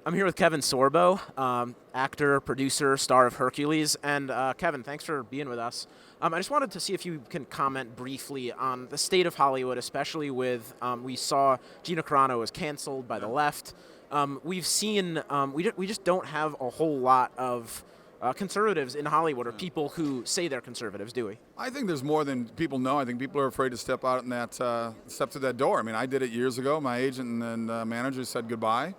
I'm here with Kevin Sorbo, actor, producer, star of Hercules. And Kevin, thanks for being with us. I just wanted to see if you can comment briefly on the state of Hollywood, especially with, we saw Gina Carano was canceled by the left. We've seen, we just don't have a whole lot of conservatives in Hollywood, or people who say they're conservatives, do we? I think there's more than people know. I think people are afraid to step out in that, step through that door. I mean, I did it years ago. My agent and manager said goodbye.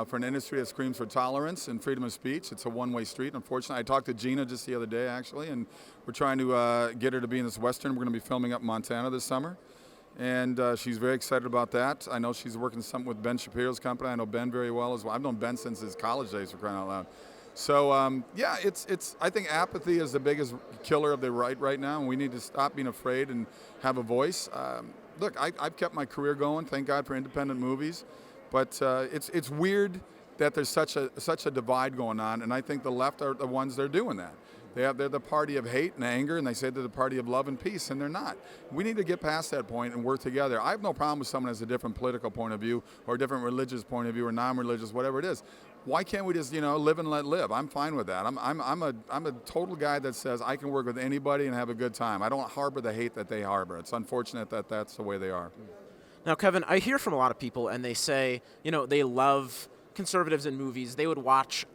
For an industry that screams for tolerance and freedom of speech, it's a one-way street, unfortunately. I talked to Gina just the other day, actually, and we're trying to get her to be in this Western. We're going to be filming up in Montana this summer, and she's very excited about that. I know she's working something with Ben Shapiro's company. I know Ben very well as well. I've known Ben since his college days, for crying out loud. So, yeah, it's. I think apathy is the biggest killer of the right now, and we need to stop being afraid and have a voice. Look, I've kept my career going, thank God for independent movies. But it's weird that there's such a divide going on, and I think the left are the ones that are doing that. They're the party of hate and anger, and they say they're the party of love and peace, and they're not. We need to get past that point and work together. I have no problem with someone who has a different political point of view or a different religious point of view or non-religious, whatever it is. Why can't we just live and let live? I'm fine with that. I'm a total guy that says I can work with anybody and have a good time. I don't harbor the hate that they harbor. It's unfortunate that that's the way they are. Now, Kevin, I hear from a lot of people, and they say, they love conservatives in movies. They would watch,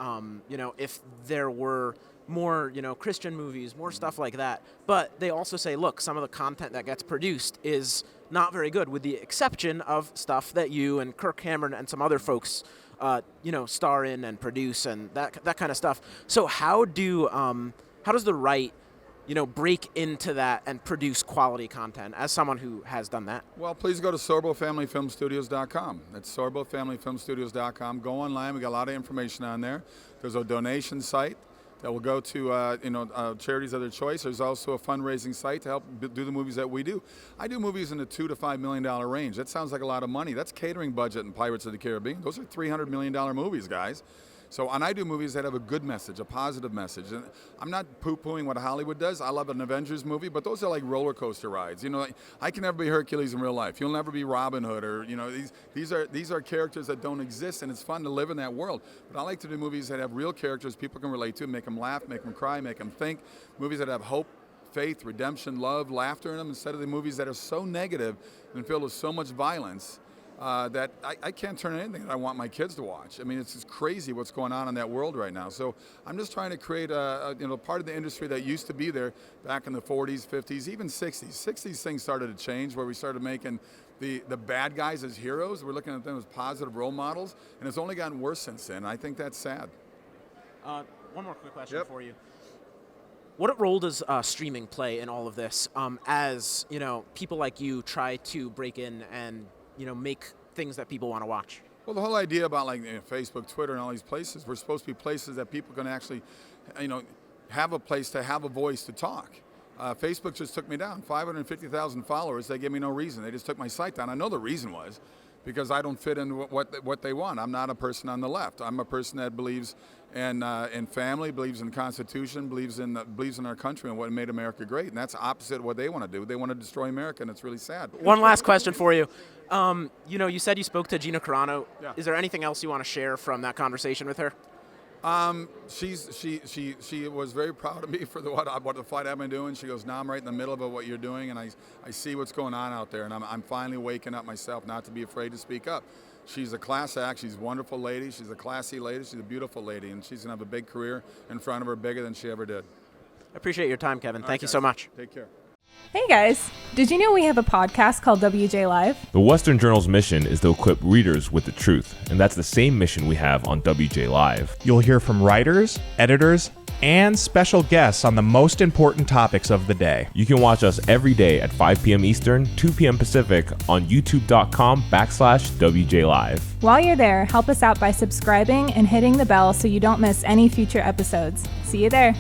if there were more, Christian movies, more stuff like that. But they also say, look, some of the content that gets produced is not very good, with the exception of stuff that you and Kirk Cameron and some other folks, star in and produce and that kind of stuff. So how does the right break into that and produce quality content, as someone who has done that? Well, please go to SorboFamilyFilmStudios.com. That's SorboFamilyFilmStudios.com. Go online. We got a lot of information on there. There's a donation site that will go to charities of their choice. There's also a fundraising site to help do the movies that we do. I do movies in the $2 to $5 million range. That sounds like a lot of money. That's catering budget in Pirates of the Caribbean. Those are $300 million movies, guys. So, and I do movies that have a good message, a positive message. And I'm not poo-pooing what Hollywood does. I love an Avengers movie, but those are like roller coaster rides. I can never be Hercules in real life. You'll never be Robin Hood, or these are characters that don't exist, and it's fun to live in that world. But I like to do movies that have real characters people can relate to, make them laugh, make them cry, make them think. Movies that have hope, faith, redemption, love, laughter in them, instead of the movies that are so negative and filled with so much violence. That I can't turn on anything that I want my kids to watch. I mean, it's just crazy what's going on in that world right now. So I'm just trying to create a part of the industry that used to be there back in the 40s, 50s, even 60s. 60s things started to change, where we started making the bad guys as heroes. We're looking at them as positive role models, and it's only gotten worse since then. I think that's sad. One more quick question for you. What role does streaming play in all of this? As people like you try to break in and make things that people want to watch? Well, the whole idea about Facebook, Twitter, and all these places, we're supposed to be places that people can actually, have a place to have a voice to talk. Facebook just took me down. 550,000 followers. They gave me no reason. They just took my site down. I know the reason was because I don't fit in what they want. I'm not a person on the left. I'm a person that believes in family, believes in the Constitution, believes in our country and what made America great. And that's opposite of what they want to do. They want to destroy America, and it's really sad. One last question for you. You said you spoke to Gina Carano. Yeah. Is there anything else you want to share from that conversation with her? She was very proud of me for what the fight I've been doing. She goes, "Now I'm right in the middle of what you're doing, and I see what's going on out there, and I'm finally waking up myself not to be afraid to speak up." She's a class act. She's a wonderful lady. She's a classy lady. She's a beautiful lady, and she's gonna have a big career in front of her, bigger than she ever did. I appreciate your time, Kevin. Thank you guys. so much. Take care. Hey guys, did you know we have a podcast called WJ Live? The Western Journal's mission is to equip readers with the truth, and that's the same mission we have on WJ Live. You'll hear from writers, editors, and special guests on the most important topics of the day. You can watch us every day at 5 p.m. Eastern, 2 p.m. Pacific on youtube.com/WJ Live. While you're there, help us out by subscribing and hitting the bell so you don't miss any future episodes. See you there.